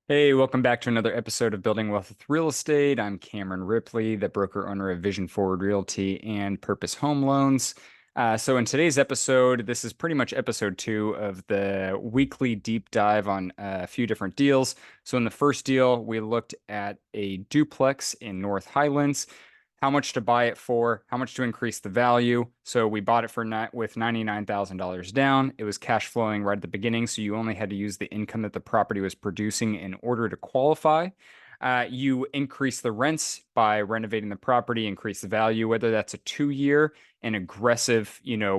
Hey, welcome back to another episode of Building Wealth with Real Estate. I'm Cameron Ripley, the broker owner of Vision Forward Realty and Purpose Home Loans. So in today's episode, this is pretty much episode two of the weekly deep dive on a few different deals. So in the first deal, we looked at a duplex in North Highlands, how much to buy it for, how much to increase the value. So we bought it for with $99,000 down. It was cash flowing right at the beginning, so you only had to use the income that the property was producing in order to qualify. You increase the rents by renovating the property, increase the value, whether that's a 2 year an aggressive,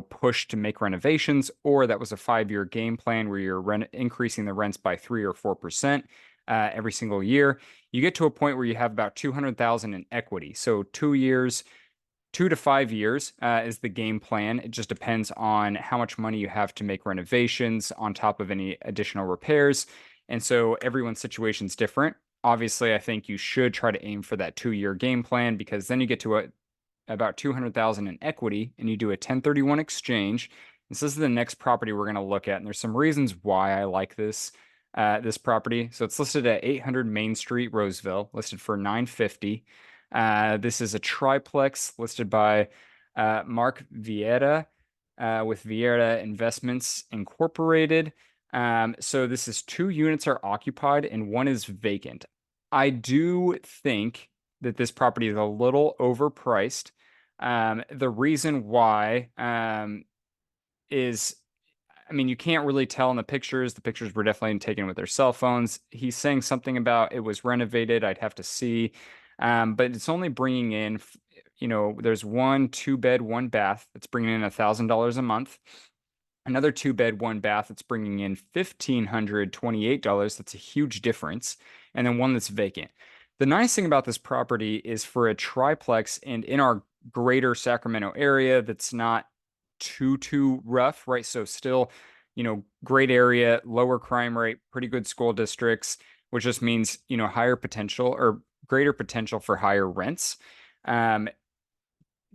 push to make renovations, or that was a 5 year game plan where you're increasing the rents by 3 or 4% every single year. You get to a point where you have about 200,000 in equity. So 2 years, 2 to 5 years is the game plan. It just depends on how much money you have to make renovations on top of any additional repairs. And so everyone's situation is different. Obviously, I think you should try to aim for that 2 year game plan because then you get to about 200,000 in equity and you do a 1031 exchange. This is the next property we're going to look at, and there's some reasons why I like this property. So it's listed at 800 Main Street, Roseville, listed for 950. This is a triplex listed by Mark Vieira with Vieira Investments Incorporated. So this is 2 units are occupied and one is vacant. I do think that this property is a little overpriced. The reason why is, I mean, you can't really tell in the pictures. The pictures were definitely taken with their cell phones. He's saying something about it was renovated. I'd have to see. But it's only bringing in, there's one 2 bed, 1 bath that's bringing in $1,000 a month. Another 2 bed, 1 bath that's bringing in $1,528. That's a huge difference. And then one that's vacant. The nice thing about this property is for a triplex and in our greater Sacramento area that's not too rough, right? So still, great area, lower crime rate, pretty good school districts, which just means, higher potential or greater potential for higher rents. Um,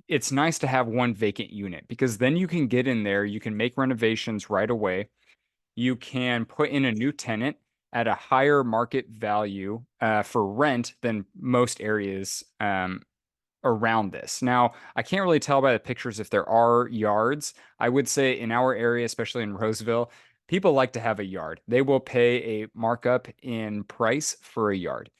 it's nice to have one vacant unit because then you can get in there, you can make renovations right away. You can put in a new tenant at a higher market value for rent than most areas around this. Now, I can't really tell by the pictures if there are yards. I would say in our area, especially in Roseville, people like to have a yard. They will pay a markup in price for a yard.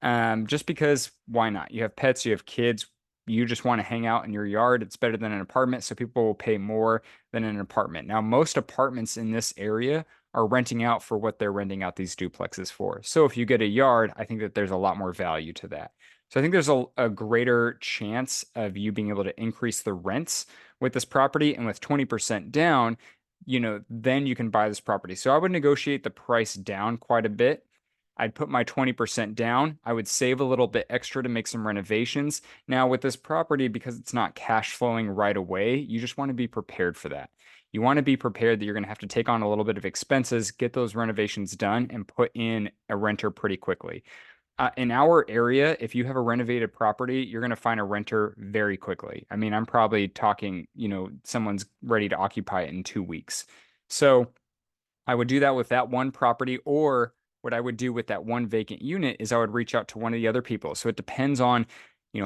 Just because why not? You have pets, you have kids, you just want to hang out in your yard. It's better than an apartment, so people will pay more than an apartment. Now, most apartments in this area are renting out for what they're renting out these duplexes for. So if you get a yard, I think that there's a lot more value to that. So I think there's a greater chance of you being able to increase the rents with this property. And with 20% down, then you can buy this property. So I would negotiate the price down quite a bit. I'd put my 20% down. I would save a little bit extra to make some renovations. Now, with this property, because it's not cash flowing right away, you just want to be prepared for that. You want to be prepared that you're going to have to take on a little bit of expenses, get those renovations done, and put in a renter pretty quickly. In our area, if you have a renovated property, you're going to find a renter very quickly. I mean, I'm probably talking, someone's ready to occupy it in 2 weeks. So I would do that with that one property, or what I would do with that one vacant unit is I would reach out to one of the other people. So it depends on,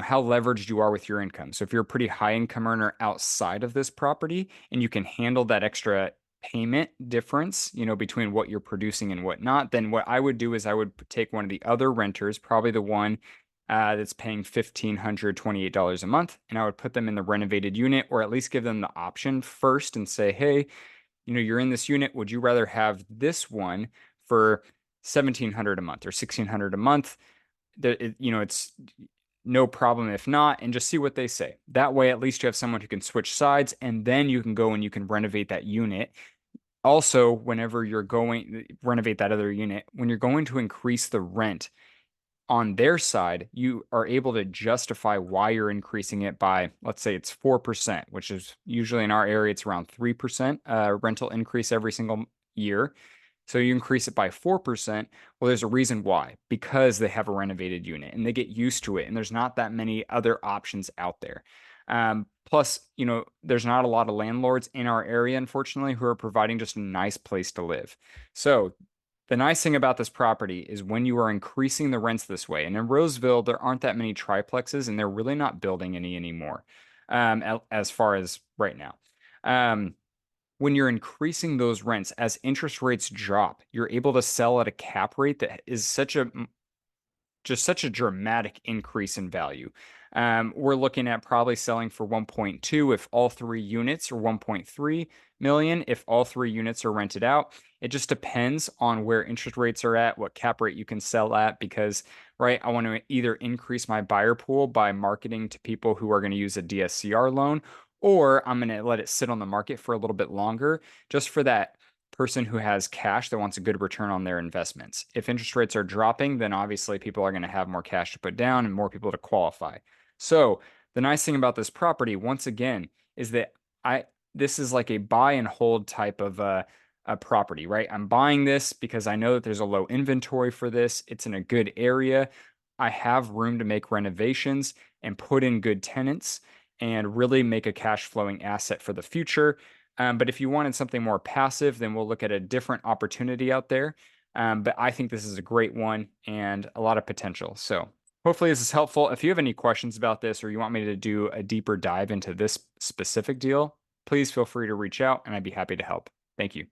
how leveraged you are with your income. So if you're a pretty high income earner outside of this property and you can handle that extra payment difference, between what you're producing and whatnot, then what I would do is I would take one of the other renters, probably the one that's paying $1,528 a month, and I would put them in the renovated unit, or at least give them the option first and say, hey, you're in this unit. Would you rather have this one for 1,700 a month or 1,600 a month? It's no problem if not, and just see what they say. That way, at least you have someone who can switch sides, and then you can go and you can renovate that unit. Also, whenever you're going renovate that other unit, when you're going to increase the rent on their side, you are able to justify why you're increasing it by, let's say it's 4%, which is usually in our area, it's around 3% rental increase every single year. So you increase it by 4%. Well, there's a reason why, because they have a renovated unit and they get used to it. And there's not that many other options out there. Plus, there's not a lot of landlords in our area, unfortunately, who are providing just a nice place to live. So The nice thing about this property is when you are increasing the rents this way, and in Roseville, there aren't that many triplexes, and they're really not building any anymore, as far as right now. Um, when you're increasing those rents as interest rates drop, you're able to sell at a cap rate that is such a dramatic increase in value. We're looking at probably selling for 1.2 if all three units, or 1.3 million if all three units are rented out. It just depends on where interest rates are at, what cap rate you can sell at, because, right, I want to either increase my buyer pool by marketing to people who are going to use a DSCR loan, or I'm going to let it sit on the market for a little bit longer just for that person who has cash that wants a good return on their investments. If interest rates are dropping, then obviously people are going to have more cash to put down and more people to qualify. So the nice thing about this property, once again, is that I this is like a buy and hold type of a property, right? I'm buying this because I know that there's a low inventory for this. It's in a good area. I have room to make renovations and put in good tenants and really make a cash flowing asset for the future. But if you wanted something more passive, then we'll look at a different opportunity out there. But I think this is a great one and a lot of potential. So hopefully this is helpful. If you have any questions about this or you want me to do a deeper dive into this specific deal, please feel free to reach out and I'd be happy to help. Thank you.